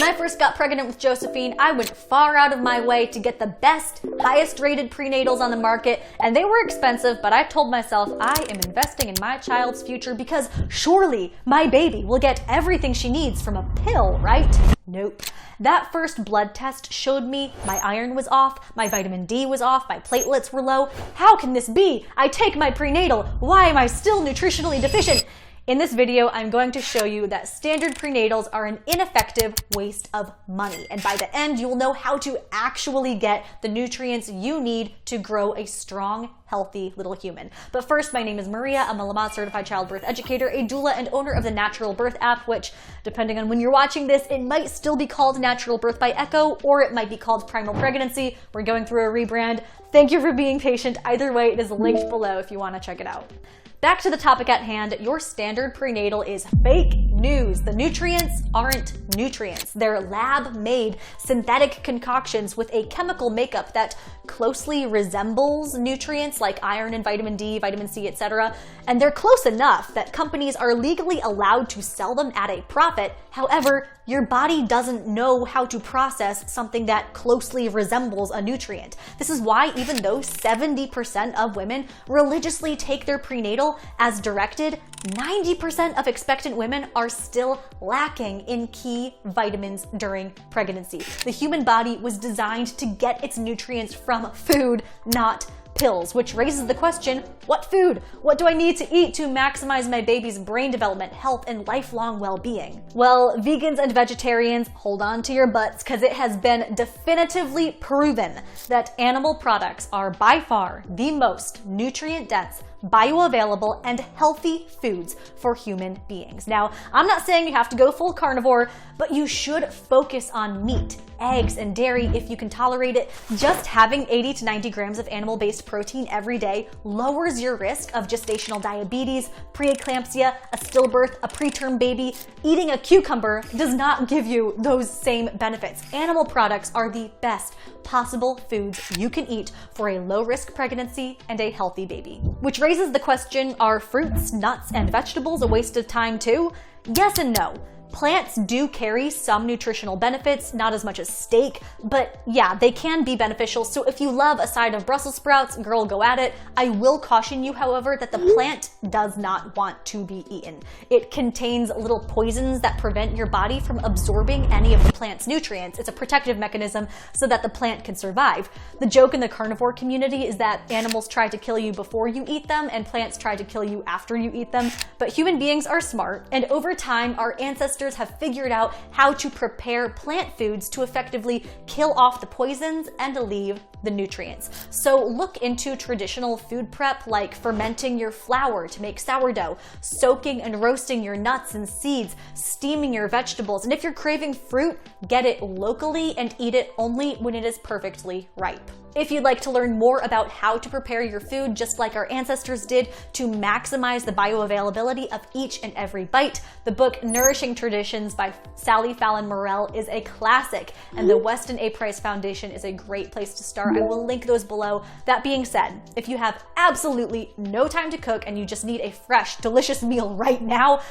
When I first got pregnant with Josephine, I went far out of my way to get the best, highest rated prenatals on the market, and they were expensive, but I told myself I am investing in my child's future because surely my baby will get everything she needs from a pill, right? Nope. That first blood test showed me my iron was off, my vitamin D was off, my platelets were low. How can this be? I take my prenatal. Why am I still nutritionally deficient? In this video, I'm going to show you that standard prenatals are an ineffective waste of money. And by the end, you'll know how to actually get the nutrients you need to grow a strong, healthy little human. But first, my name is Maria. I'm a Lamont certified childbirth educator, a doula, and owner of the Natural Birth app, which, depending on when you're watching this, it might still be called Natural Birth by Echo, or it might be called Primal Pregnancy. We're going through a rebrand. Thank you for being patient. Either way, it is linked below if you want to check it out. Back to the topic at hand, your standard prenatal is fake news. The nutrients aren't nutrients. They're lab-made synthetic concoctions with a chemical makeup that closely resembles nutrients like iron and vitamin D, vitamin C, etc. And they're close enough that companies are legally allowed to sell them at a profit. However, your body doesn't know how to process something that closely resembles a nutrient. This is why even though 70% of women religiously take their prenatal as directed, 90% of expectant women are still lacking in key vitamins during pregnancy. The human body was designed to get its nutrients from food, not pills, which raises the question, what food? What do I need to eat to maximize my baby's brain development, health, and lifelong well-being? Well, vegans and vegetarians, hold on to your butts, because it has been definitively proven that animal products are by far the most nutrient-dense, bioavailable, and healthy foods for human beings. Now, I'm not saying you have to go full carnivore, but you should focus on meat, eggs, and dairy if you can tolerate it. Just having 80 to 90 grams of animal-based protein every day lowers your risk of gestational diabetes, preeclampsia, a stillbirth, a preterm baby. Eating a cucumber does not give you those same benefits. Animal products are the best possible foods you can eat for a low-risk pregnancy and a healthy baby. Which raises the question, are fruits, nuts, and vegetables a waste of time too? Yes and no. Plants do carry some nutritional benefits, not as much as steak, but yeah, they can be beneficial. So if you love a side of Brussels sprouts, girl, go at it. I will caution you, however, that the plant does not want to be eaten. It contains little poisons that prevent your body from absorbing any of the plant's nutrients. It's a protective mechanism so that the plant can survive. The joke in the carnivore community is that animals try to kill you before you eat them and plants try to kill you after you eat them. But human beings are smart, and over time, our ancestors have figured out how to prepare plant foods to effectively kill off the poisons and leave the nutrients. So look into traditional food prep like fermenting your flour to make sourdough, soaking and roasting your nuts and seeds, steaming your vegetables, and if you're craving fruit, get it locally and eat it only when it is perfectly ripe. If you'd like to learn more about how to prepare your food just like our ancestors did to maximize the bioavailability of each and every bite, the book Nourishing Traditions by Fallon Morell is a classic, and the Weston A Price Foundation is a great place to start. I will link those below. That being said, if you have absolutely no time to cook and you just need a fresh, delicious meal right now,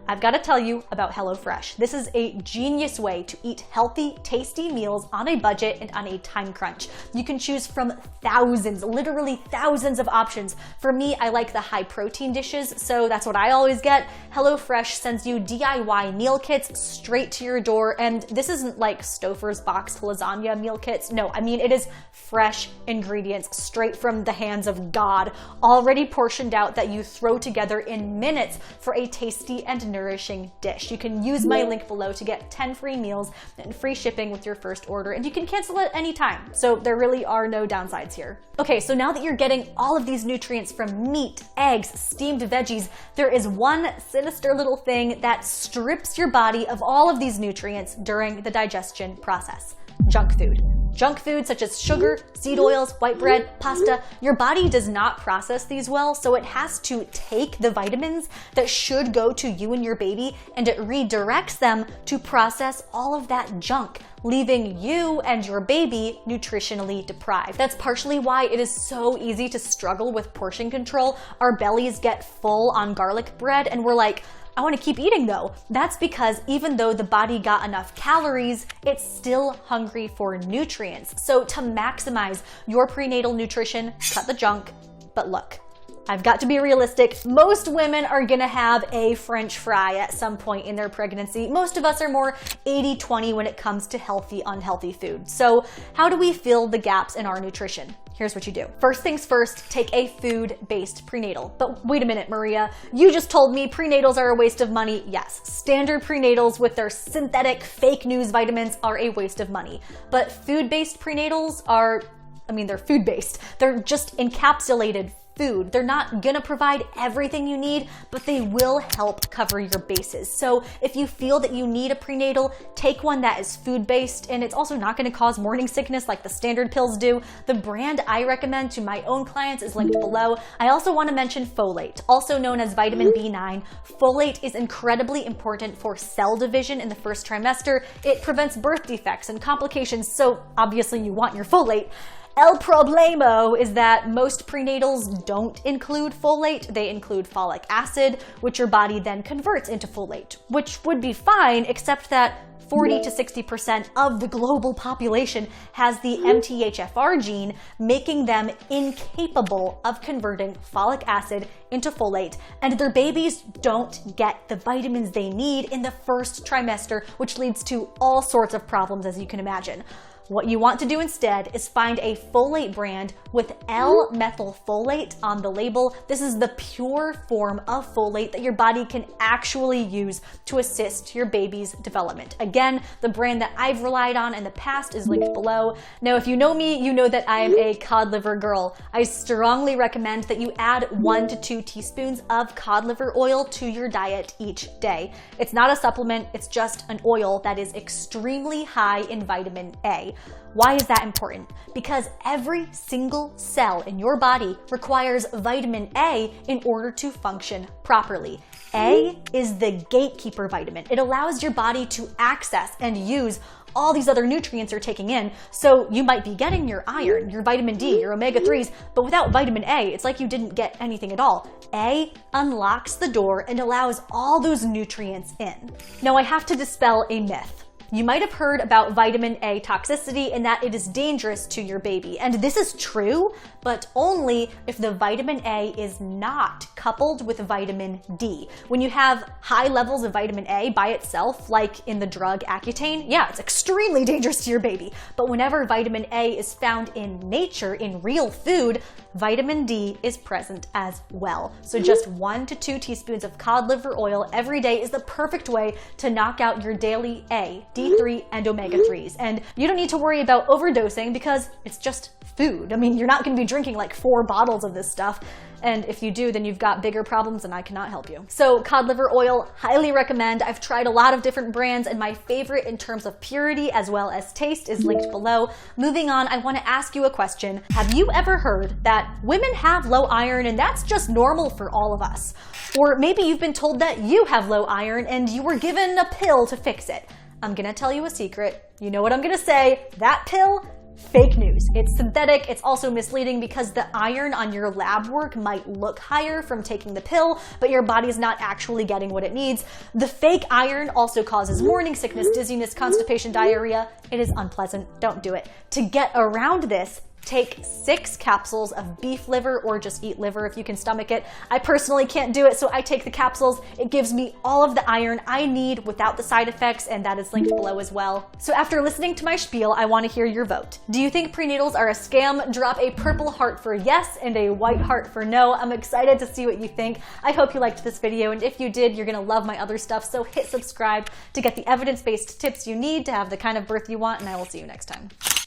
I've got to tell you about HelloFresh. This is a genius way to eat healthy, tasty meals on a budget and on a time crunch. You can choose from thousands, literally thousands of options. For me, I like the high protein dishes, so that's what I always get. HelloFresh sends you DIY meal kits straight to your door, and this isn't like Stouffer's boxed lasagna meal kits. No, I mean, it is fresh ingredients straight from the hands of God, already portioned out that you throw together in minutes for a tasty and nourishing dish. You can use my link below to get 10 free meals and free shipping with your first order, and you can cancel at any time. So there really are no downsides here. Okay, so now that you're getting all of these nutrients from meat, eggs, steamed veggies, there is one sinister little thing that strips your body of all of these nutrients during the digestion process: junk food. Junk food such as sugar, seed oils, white bread, pasta, your body does not process these well, so it has to take the vitamins that should go to you and your baby and it redirects them to process all of that junk, leaving you and your baby nutritionally deprived. That's partially why it is so easy to struggle with portion control. Our bellies get full on garlic bread and we're like, I want to keep eating though. That's because even though the body got enough calories, it's still hungry for nutrients. So to maximize your prenatal nutrition, cut the junk. But look, I've got to be realistic. Most women are gonna have a French fry at some point in their pregnancy. Most of us are more 80-20 when it comes to healthy, unhealthy food. So how do we fill the gaps in our nutrition? Here's what you do. First things first, take a food-based prenatal. But wait a minute, Maria, you just told me prenatals are a waste of money. Yes, standard prenatals with their synthetic fake news vitamins are a waste of money. But food-based prenatals are, they're food-based. They're just encapsulated food. They're not gonna provide everything you need, but they will help cover your bases. So if you feel that you need a prenatal, take one that is food-based, and it's also not gonna cause morning sickness like the standard pills do. The brand I recommend to my own clients is linked below. I also wanna mention folate, also known as vitamin B9. Folate is incredibly important for cell division in the first trimester. It prevents birth defects and complications, so obviously you want your folate. El problemo is that most prenatals don't include folate. They include folic acid, which your body then converts into folate, which would be fine, except that 40 to 60% of the global population has the MTHFR gene, making them incapable of converting folic acid into folate, and their babies don't get the vitamins they need in the first trimester, which leads to all sorts of problems, as you can imagine. What you want to do instead is find a folate brand with L-methylfolate on the label. This is the pure form of folate that your body can actually use to assist your baby's development. Again, the brand that I've relied on in the past is linked below. Now, if you know me, you know that I am a cod liver girl. I strongly recommend that you add 1 to 2 teaspoons of cod liver oil to your diet each day. It's not a supplement, it's just an oil that is extremely high in vitamin A. Why is that important? Because every single cell in your body requires vitamin A in order to function properly. A is the gatekeeper vitamin. It allows your body to access and use all these other nutrients you're taking in. So you might be getting your iron, your vitamin D, your omega-3s, but without vitamin A, it's like you didn't get anything at all. A unlocks the door and allows all those nutrients in. Now, I have to dispel a myth. You might have heard about vitamin A toxicity and that it is dangerous to your baby. And this is true, but only if the vitamin A is not coupled with vitamin D. When you have high levels of vitamin A by itself, like in the drug Accutane, yeah, it's extremely dangerous to your baby. But whenever vitamin A is found in nature, in real food, vitamin D is present as well. So just 1 to 2 teaspoons of cod liver oil every day is the perfect way to knock out your daily A, D3, and omega-3s. And you don't need to worry about overdosing because it's just food. You're not going to be drinking like 4 bottles of this stuff. And if you do, then you've got bigger problems and I cannot help you. So cod liver oil, highly recommend. I've tried a lot of different brands and my favorite in terms of purity as well as taste is linked below. Moving on, I want to ask you a question. Have you ever heard that women have low iron and that's just normal for all of us? Or maybe you've been told that you have low iron and you were given a pill to fix it. I'm gonna tell you a secret. You know what I'm gonna say. That pill? Fake news. It's synthetic. It's also misleading because the iron on your lab work might look higher from taking the pill, but your body's not actually getting what it needs. The fake iron also causes morning sickness, dizziness, constipation, diarrhea. It is unpleasant. Don't do it. To get around this, take 6 capsules of beef liver or just eat liver if you can stomach it. I personally can't do it, so I take the capsules. It gives me all of the iron I need without the side effects, and that is linked below as well. So after listening to my spiel, I want to hear your vote. Do you think prenatals are a scam? Drop a purple heart for yes and a white heart for no. I'm excited to see what you think. I hope you liked this video, and if you did, you're gonna love my other stuff, so hit subscribe to get the evidence-based tips you need to have the kind of birth you want, and I will see you next time.